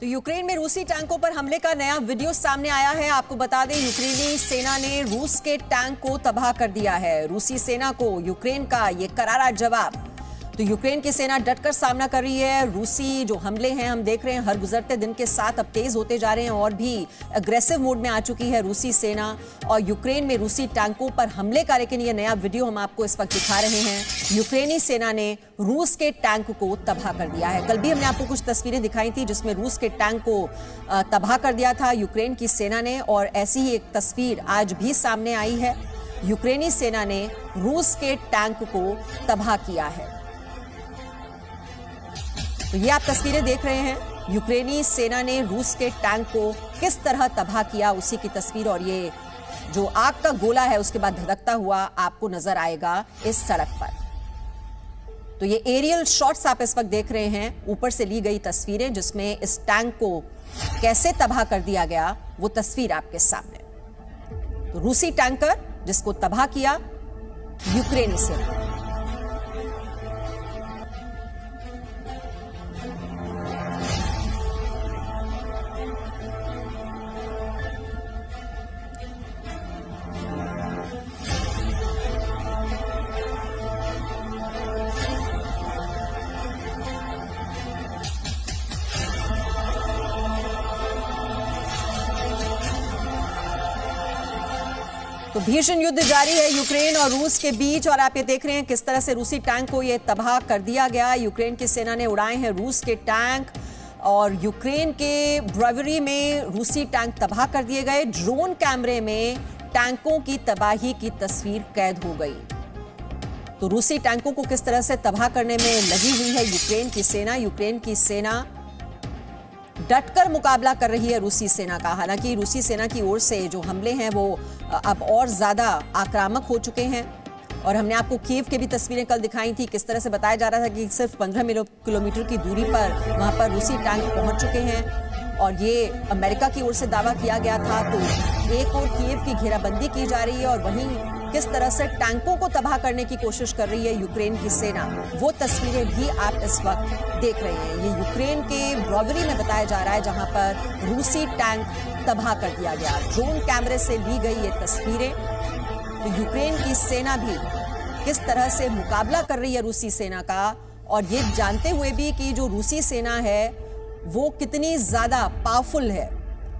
तो यूक्रेन में रूसी टैंकों पर हमले का नया वीडियो सामने आया है। आपको बता दें, यूक्रेनी सेना ने रूस के टैंक को तबाह कर दिया है। रूसी सेना को यूक्रेन का ये करारा जवाब। तो यूक्रेन की सेना डटकर सामना कर रही है। रूसी जो हमले हैं हम देख रहे हैं हर गुजरते दिन के साथ अब तेज होते जा रहे हैं और भी अग्रेसिव मोड में आ चुकी है रूसी सेना और यूक्रेन में रूसी टैंकों पर हमले का। लेकिन ये नया वीडियो हम आपको इस वक्त दिखा रहे हैं। यूक्रेनी सेना ने रूस के टैंक को तबाह कर दिया है। कल भी हमने आपको कुछ तस्वीरें दिखाई थी जिसमें रूस के टैंक को तबाह कर दिया था यूक्रेन की सेना ने, और ऐसी ही एक तस्वीर आज भी सामने आई है। यूक्रेनी सेना ने रूस के टैंक को तबाह किया है। तो ये आप तस्वीरें देख रहे हैं, यूक्रेनी सेना ने रूस के टैंक को किस तरह तबाह किया उसी की तस्वीर। और ये जो आग का गोला है उसके बाद धधकता हुआ आपको नजर आएगा इस सड़क पर। तो ये एरियल शॉट्स आप इस वक्त देख रहे हैं, ऊपर से ली गई तस्वीरें जिसमें इस टैंक को कैसे तबाह कर दिया गया वो तस्वीर आपके सामने। तो रूसी टैंकर जिसको तबाह किया यूक्रेनी सेना। तो भीषण युद्ध जारी है यूक्रेन और रूस के बीच, और आप ये देख रहे हैं किस तरह से रूसी टैंक को ये तबाह कर दिया गया। यूक्रेन की सेना ने उड़ाए हैं रूस के टैंक और यूक्रेन के ब्रेवरी में रूसी टैंक तबाह कर दिए गए। ड्रोन कैमरे में टैंकों की तबाही की तस्वीर कैद हो गई। तो रूसी टैंकों को किस तरह से तबाह करने में लगी हुई है यूक्रेन की सेना। यूक्रेन की सेना डटकर मुकाबला कर रही है रूसी सेना का। हालांकि रूसी सेना की ओर से जो हमले हैं वो अब और ज्यादा आक्रामक हो चुके हैं। और हमने आपको कीव के भी तस्वीरें कल दिखाई थी, किस तरह से बताया जा रहा था कि सिर्फ 15 किलोमीटर की दूरी पर वहां पर रूसी टैंक पहुंच चुके हैं। और ये अमेरिका की ओर से दावा किया गया था। तो एक और कीव की घेराबंदी की जा रही है और वहीं किस तरह से टैंकों को तबाह करने की कोशिश कर रही है यूक्रेन की सेना, वो तस्वीरें भी आप इस वक्त देख रहे हैं। ये यूक्रेन के ब्रेवरी में बताया जा रहा है जहां पर रूसी टैंक तबाह कर दिया गया। ड्रोन कैमरे से ली गई ये तस्वीरें। तो यूक्रेन की सेना भी किस तरह से मुकाबला कर रही है रूसी सेना का, और ये जानते हुए भी कि जो रूसी सेना है वो कितनी ज्यादा पावरफुल है।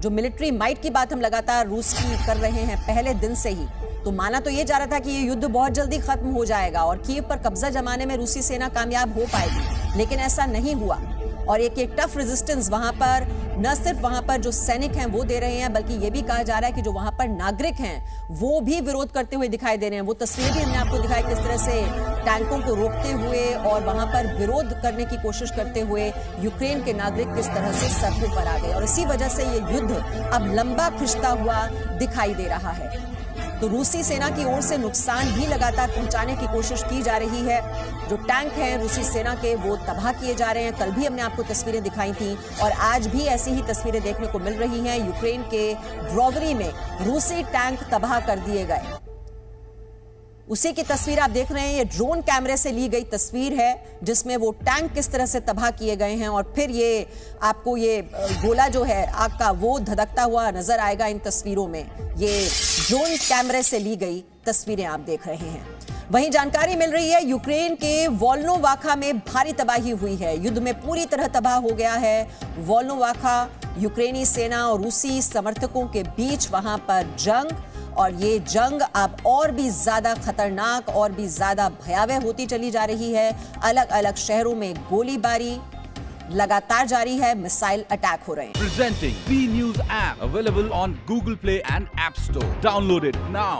जो मिलिट्री माइट की बात हम लगातार रूस की कर रहे हैं पहले दिन से ही, तो माना तो ये जा रहा था कि ये युद्ध बहुत जल्दी खत्म हो जाएगा और कीव पर कब्जा जमाने में रूसी सेना कामयाब हो पाएगी, लेकिन ऐसा नहीं हुआ। और एक टफ रेजिस्टेंस वहां पर न सिर्फ वहां पर जो सैनिक हैं वो दे रहे हैं, बल्कि ये भी कहा जा रहा है कि जो वहां पर नागरिक हैं वो भी विरोध करते हुए दिखाई दे रहे हैं। वो तस्वीरें भी हमने आपको दिखाई किस तरह से टैंकों को रोकते हुए और वहां पर विरोध करने की कोशिश करते हुए यूक्रेन के नागरिक किस तरह से सड़कों पर आ गए। और इसी वजह से ये युद्ध अब लंबा खिंचता हुआ दिखाई दे रहा है। तो रूसी सेना की ओर से नुकसान भी लगातार पहुंचाने की कोशिश की जा रही है। जो टैंक हैं रूसी सेना के वो तबाह किए जा रहे हैं। कल भी हमने आपको तस्वीरें दिखाई थी और आज भी ऐसी ही तस्वीरें देखने को मिल रही हैं। यूक्रेन के ब्रेवरी में रूसी टैंक तबाह कर दिए गए, उसी की तस्वीर आप देख रहे हैं। ये ड्रोन कैमरे से ली गई तस्वीर है जिसमें वो टैंक किस तरह से तबाह किए गए हैं। और फिर ये आपको ये गोला जो है आग का वो धधकता हुआ नजर आएगा इन तस्वीरों में। ये ड्रोन कैमरे से ली गई तस्वीरें आप देख रहे हैं। वहीं जानकारी मिल रही है यूक्रेन के वोल्नोवाखा में भारी तबाही हुई है। युद्ध में पूरी तरह तबाह हो गया है वोल्नोवाखा। यूक्रेनी सेना और रूसी समर्थकों के बीच वहां पर जंग, और ये जंग अब और भी ज्यादा खतरनाक और भी ज्यादा भयावह होती चली जा रही है। अलग अलग शहरों में गोलीबारी लगातार जारी है, मिसाइल अटैक हो रहे हैं। Presenting B News app available on Google Play and App Store. Download it now.